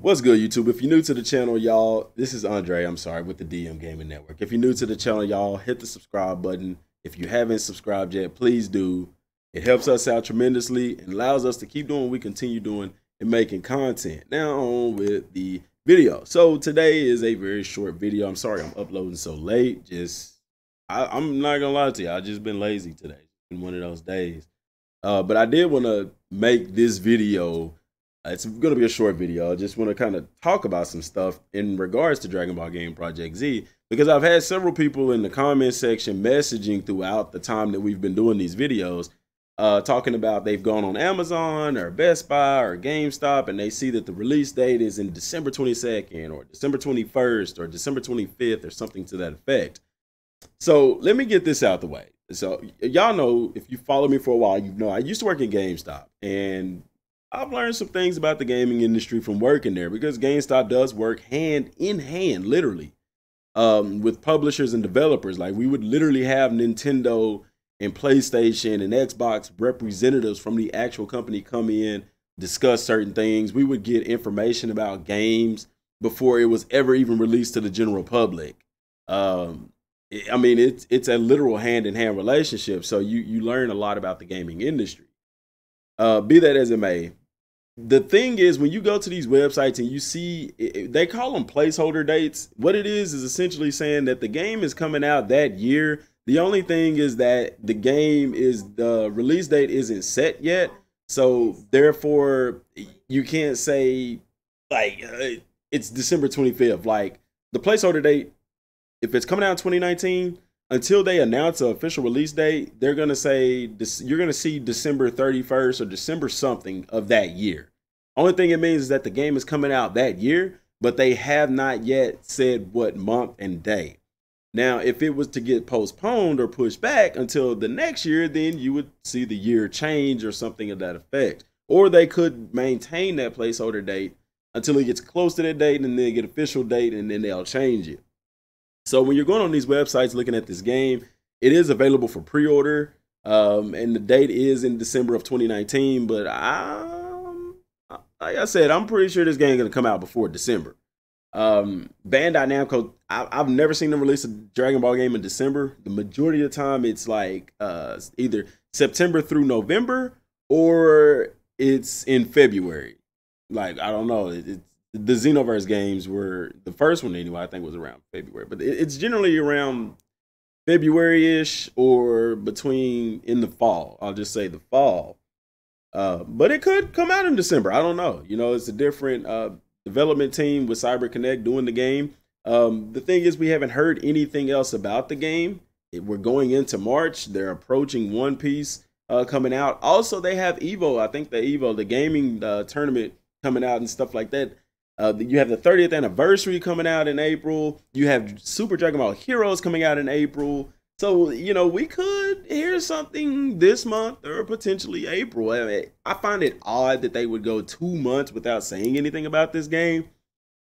What's good, YouTube? If you're new to the channel, y'all, this is Andre, I'm sorry, with the DM Gaming Network. If you're new to the channel, y'all, hit the subscribe button. If you haven't subscribed yet, please do. It helps us out tremendously and allows us to keep doing what we continue doing and making content. Now on with the video. So today is a very short video. I'm sorry I'm uploading so late. I'm not gonna lie to you, I've just been lazy today. It's been one of those days. But I did want to make this video. It's going to be a short video. I just want to kind of talk about some stuff in regards to Dragon Ball Game Project Z, because I've had several people in the comment section messaging throughout the time that we've been doing these videos, talking about they've gone on Amazon or Best Buy or GameStop and they see that the release date is in December 22nd or December 21st or December 25th or something to that effect. So let me get this out the way. So y'all know, if you follow me for a while, you know I used to work at GameStop, and I've learned some things about the gaming industry from working there, because GameStop does work hand in hand, literally, with publishers and developers. Like, we would literally have Nintendo and PlayStation and Xbox representatives from the actual company come in, discuss certain things. We would get information about games before it was ever even released to the general public. I mean, it's a literal hand-in-hand relationship. So you learn a lot about the gaming industry. Be that as it may, the thing is, when you go to these websites and you see, they call them placeholder dates. What it is essentially saying that the game is coming out that year. The only thing is that the release date isn't set yet. So therefore, you can't say like it's December 25th. Like, the placeholder date, if it's coming out in 2019, until they announce an official release date, they're going to say you're going to see December 31st or December something of that year. Only thing it means is that the game is coming out that year, but they have not yet said what month and day. Now, if it was to get postponed or pushed back until the next year, then you would see the year change or something of that effect. Or they could maintain that placeholder date until it gets close to that date, and then get official date, and then they'll change it. So when you're going on these websites looking at this game, it is available for pre-order, and the date is in December of 2019. But like I said, I'm pretty sure this game is going to come out before December. Bandai Namco, I've never seen them release a Dragon Ball game in December. The majority of the time, it's like either September through November, or it's in February. Like, I don't know. The Xenoverse games were, the first one anyway, I think was around February, but it's generally around February-ish, or between in the fall. I'll just say the fall. But it could come out in December. I don't know. You know, it's a different development team with CyberConnect doing the game. The thing is, we haven't heard anything else about the game. We're going into March. They're approaching One Piece coming out. Also, they have EVO. I think the gaming tournament coming out and stuff like that. You have the 30th anniversary coming out in April. You have Super Dragon Ball Heroes coming out in April. So, you know, we could hear something this month or potentially April. I find it odd that they would go 2 months without saying anything about this game.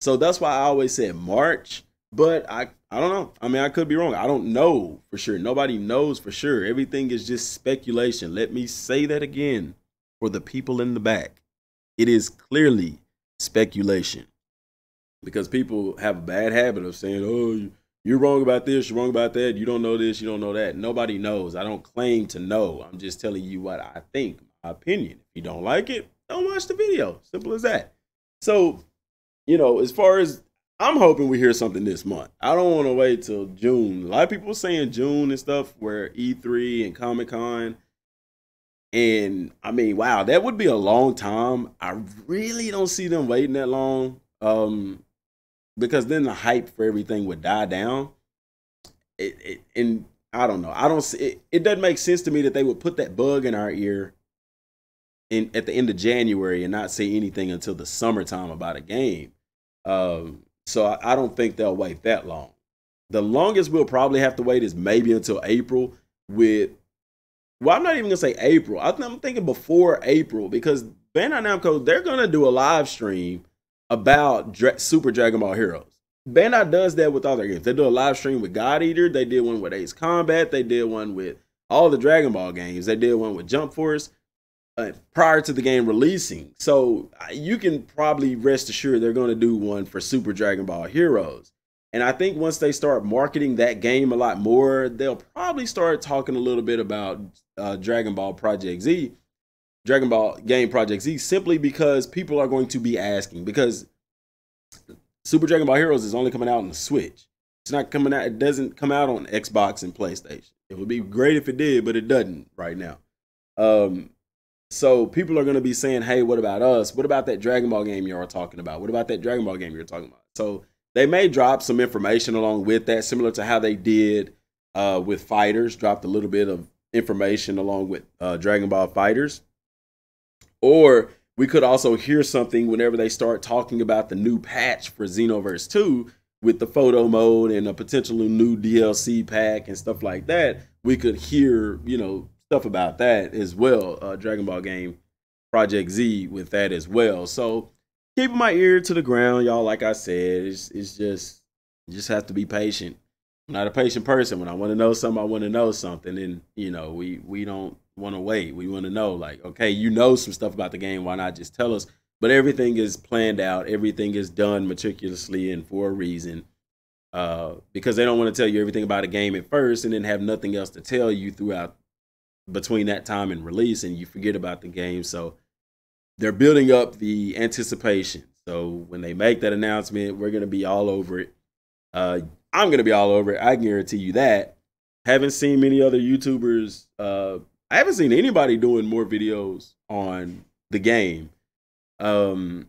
So that's why I always said March. But I don't know. I mean, I could be wrong. I don't know for sure. Nobody knows for sure. Everything is just speculation. Let me say that again for the people in the back. It is clearly speculation, because people have a bad habit of saying, oh, you're wrong about this, you're wrong about that, you don't know this, you don't know that. Nobody knows. I don't claim to know. I'm just telling you what I think, my opinion. If you don't like it, don't watch the video. Simple as that. So, you know, as far as, I'm hoping we hear something this month. I don't want to wait till June. A lot of people saying June and stuff, where E3 and Comic-Con. And I mean, wow, that would be a long time. I really don't see them waiting that long, because then the hype for everything would die down. And I don't know. I don't see it. Doesn't make sense to me that they would put that bug in our ear at the end of January and not say anything until the summertime about a game. So I don't think they'll wait that long. The longest we'll probably have to wait is maybe until April with. Well, I'm not even going to say April. I'm thinking before April, because Bandai Namco, they're going to do a live stream about Super Dragon Ball Heroes. Bandai does that with all their games. They do a live stream with God Eater. They did one with Ace Combat. They did one with all the Dragon Ball games. They did one with Jump Force. prior to the game releasing. So you can probably rest assured they're going to do one for Super Dragon Ball Heroes. And I think once they start marketing that game a lot more, they'll probably start talking a little bit about Dragon Ball Project Z, Dragon Ball Game Project Z, simply because people are going to be asking. Because Super Dragon Ball Heroes is only coming out on the Switch. It's not coming out. It doesn't come out on Xbox and PlayStation. It would be great if it did, but it doesn't right now. So people are going to be saying, hey, what about us? What about that Dragon Ball game you're talking about? What about that Dragon Ball game you're talking about? So they may drop some information along with that, similar to how they did with Fighters, dropped a little bit of information along with Dragon Ball Fighters. Or we could also hear something whenever they start talking about the new patch for Xenoverse 2 with the photo mode and a potential new DLC pack and stuff like that. We could hear, stuff about that as well. Dragon Ball Game Project Z with that as well. So keeping my ear to the ground, y'all. Like I said, it's just you just have to be patient. I'm not a patient person. When I want to know something, I want to know something, and we don't want to wait. We want to know, like, okay, some stuff about the game. Why not just tell us? But everything is planned out. Everything is done meticulously and for a reason. Because they don't want to tell you everything about a game at first and then have nothing else to tell you throughout between that time and release, and you forget about the game. So they're building up the anticipation. So when they make that announcement, we're going to be all over it. I'm going to be all over it. I guarantee you that. Haven't seen many other YouTubers. I haven't seen anybody doing more videos on the game. And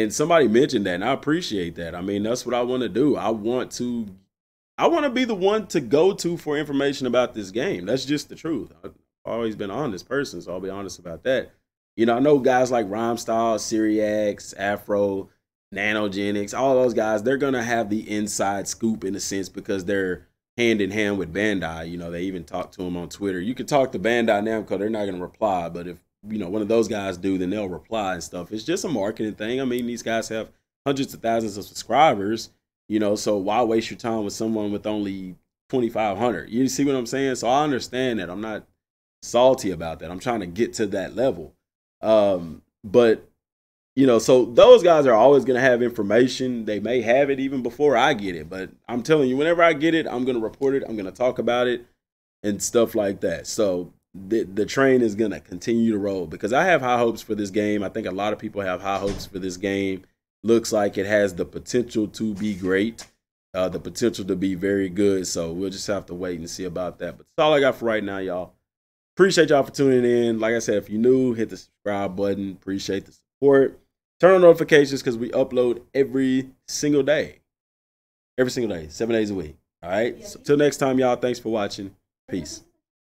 somebody mentioned that, and I appreciate that. I mean, that's what I want to do. I want to be the one to go to for information about this game. That's just the truth. I've always been an honest person, so I'll be honest about that. I know guys like Rhymestyle, Syriax, Afro, Nanogenics, all those guys, they're going to have the inside scoop in a sense because they're hand in hand with Bandai. They even talk to them on Twitter. You can talk to Bandai Namco, they're not going to reply, but if one of those guys do, then they'll reply and stuff. It's just a marketing thing. I mean, these guys have hundreds of thousands of subscribers, so why waste your time with someone with only 2,500? You see what I'm saying? So I understand that. I'm not salty about that. I'm trying to get to that level. But so those guys are always going to have information. They may have it even before I get it, but I'm telling you, whenever I get it, I'm going to report it. I'm going to talk about it and stuff like that. So the train is going to continue to roll because I have high hopes for this game. I think a lot of people have high hopes for this game. Looks like it has the potential to be great, the potential to be very good. So we'll just have to wait and see about that. But that's all I got for right now, y'all. Appreciate y'all for tuning in. Like I said, if you're new, hit the subscribe button. Appreciate the support. Turn on notifications because we upload every single day. Every single day, 7 days a week. All right? So till next time, y'all, thanks for watching. Peace.